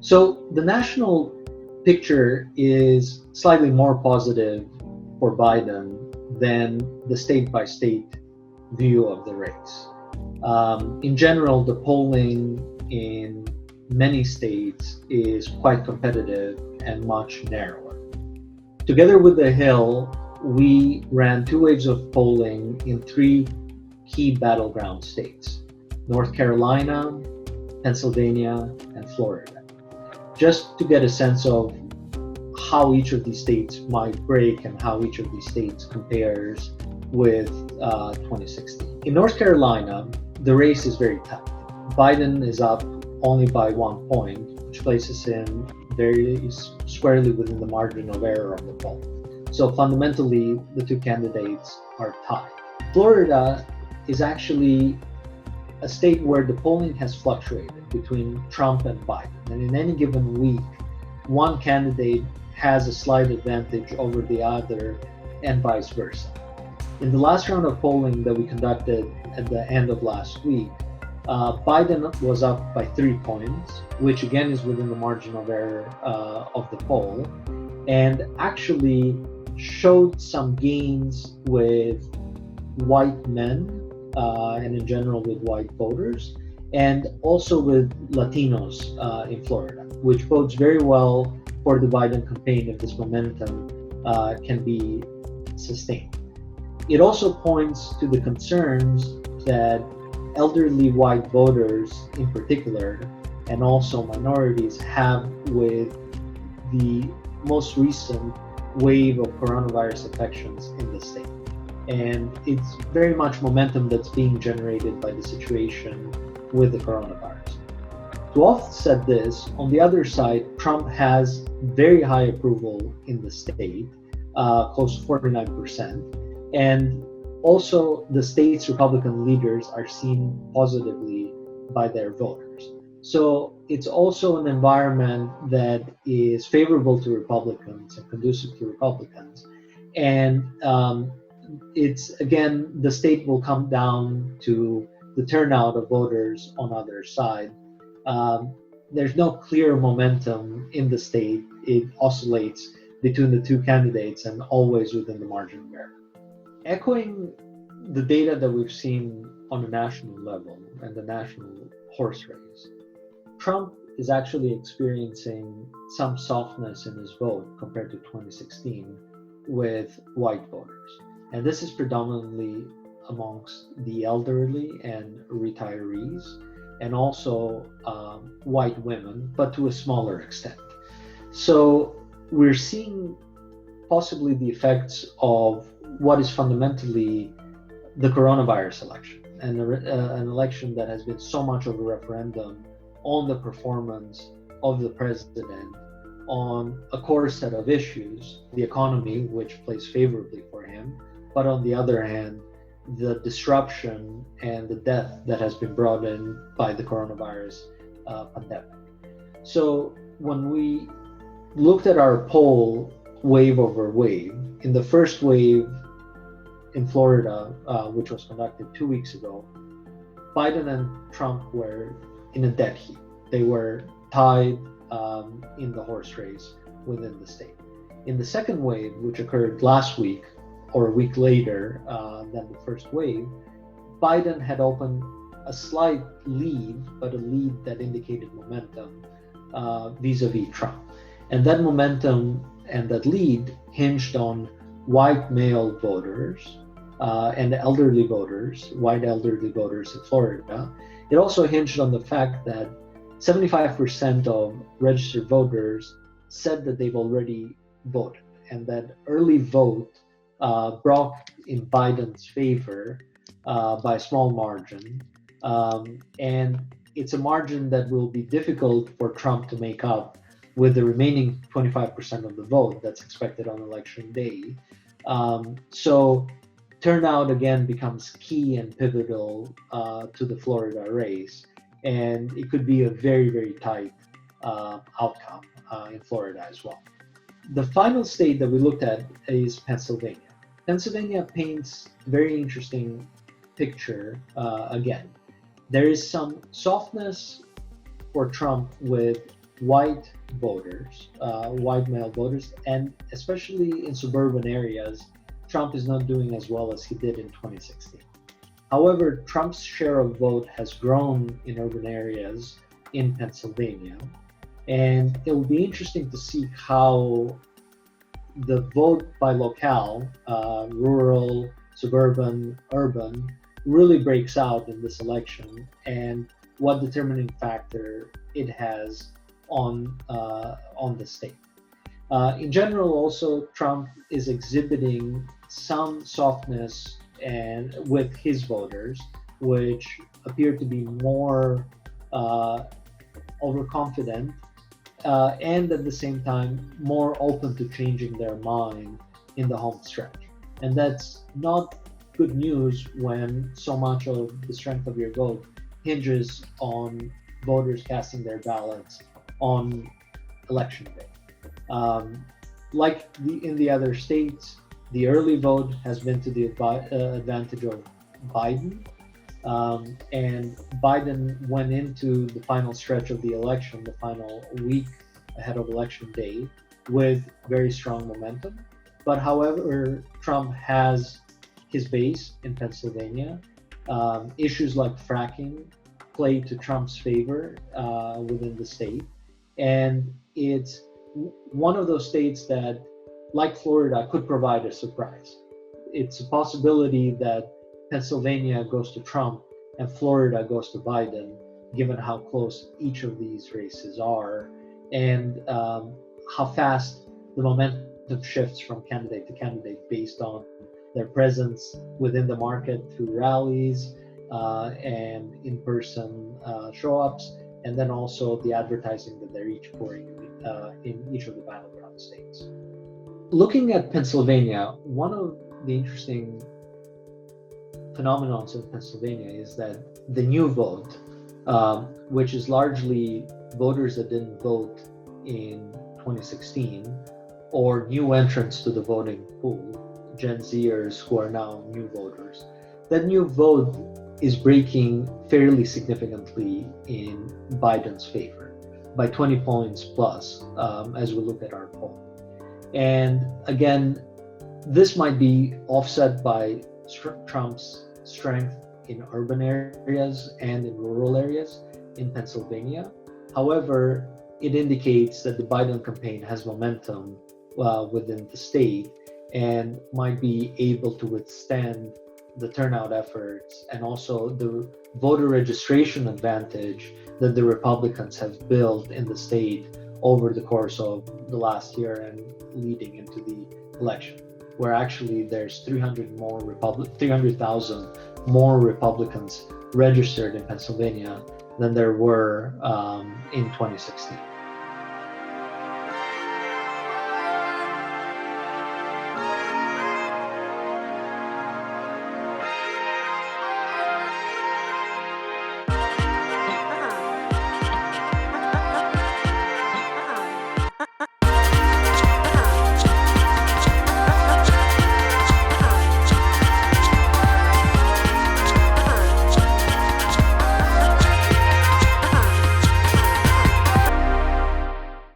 So the national picture is slightly more positive for Biden than the state-by-state view of the race. In general, the polling in many states is quite competitive and much narrower. Together with The Hill, we ran 2 waves of polling in 3 key battleground states: North Carolina, Pennsylvania, and Florida, just to get a sense of how each of these states might break and how each of these states compares with 2016. In North Carolina, the race is very tight. Biden is up only by 1 point, which places him very squarely within the margin of error of the poll. So fundamentally, the 2 candidates are tied. Florida is actually a state where the polling has fluctuated between Trump and Biden. And in any given week, one candidate has a slight advantage over the other and vice versa. In the last round of polling that we conducted at the end of last week, Biden was up by 3 points, which again is within the margin of error of the poll, and actually showed some gains with white men and in general with white voters, and also with Latinos in Florida, which bodes very well for the Biden campaign if this momentum can be sustained. It also points to the concerns that elderly white voters in particular, and also minorities, have with the most recent wave of coronavirus infections in the state. And it's very much momentum that's being generated by the situation with the coronavirus. To offset this, on the other side, Trump has very high approval in the state, close to 49%. And also, the state's Republican leaders are seen positively by their voters. So it's also an environment that is favorable to Republicans and conducive to Republicans. And it's, again, the state will come down to the turnout of voters on either side. There's no clear momentum in the state. It oscillates between the 2 candidates and always within the margin of error. Echoing the data that we've seen on a national level and the national horse race, Trump is actually experiencing some softness in his vote compared to 2016 with white voters. And this is predominantly amongst the elderly and retirees, and also white women, but to a smaller extent. So we're seeing possibly the effects of what is fundamentally the coronavirus election, and an election that has been so much of a referendum on the performance of the president on a core set of issues: the economy, which plays favorably for him, but on the other hand, the disruption and the death that has been brought in by the coronavirus pandemic. So when we looked at our poll wave over wave, in the first wave in Florida, which was conducted 2 weeks ago, Biden and Trump were in a dead heat. They were tied in the horse race within the state. In the second wave, which occurred last week, or a week later than the first wave, Biden had opened a slight lead, but a lead that indicated momentum vis-a-vis Trump. And that momentum and that lead hinged on white male voters and elderly voters, white elderly voters in Florida. It also hinged on the fact that 75% of registered voters said that they've already voted, and that early vote brought in Biden's favor by a small margin. And it's a margin that will be difficult for Trump to make up with the remaining 25% of the vote that's expected on election day. So turnout again becomes key and pivotal to the Florida race, and it could be a very, very tight outcome in Florida as well. The final state that we looked at is Pennsylvania. Pennsylvania paints a very interesting picture again. There is some softness for Trump with white voters, white male voters, and especially in suburban areas, Trump is not doing as well as he did in 2016. However, Trump's share of vote has grown in urban areas in Pennsylvania, and it will be interesting to see how the vote by locale, rural, suburban, urban, really breaks out in this election, and what determining factor it has on the state. In general, also Trump is exhibiting some softness and with his voters, which appear to be more overconfident and at the same time more open to changing their mind in the home stretch. And that's not good news when so much of the strength of your vote hinges on voters casting their ballots on election day. Like in the other states, the early vote has been to the advantage of Biden. And Biden went into the final stretch of the election, the final week ahead of election day, with very strong momentum. But however, Trump has his base in Pennsylvania. Issues like fracking play to Trump's favor within the state. And it's one of those states that, like Florida, could provide a surprise. It's a possibility that Pennsylvania goes to Trump and Florida goes to Biden, given how close each of these races are, and how fast the momentum shifts from candidate to candidate based on their presence within the market through rallies and in-person show-ups, and then also the advertising that they're each pouring in each of the battleground states. Looking at Pennsylvania, one of the interesting phenomenon in Pennsylvania is that the new vote, which is largely voters that didn't vote in 2016, or new entrants to the voting pool, Gen Zers who are now new voters, that new vote is breaking fairly significantly in Biden's favor by 20 points plus as we look at our poll. And again, this might be offset by Trump's strength in urban areas and in rural areas in Pennsylvania. However, it indicates that the Biden campaign has momentum within the state and might be able to withstand the turnout efforts and also the voter registration advantage that the Republicans have built in the state over the course of the last year and leading into the election, where actually there's 300,000 more Republicans registered in Pennsylvania than there were in 2016.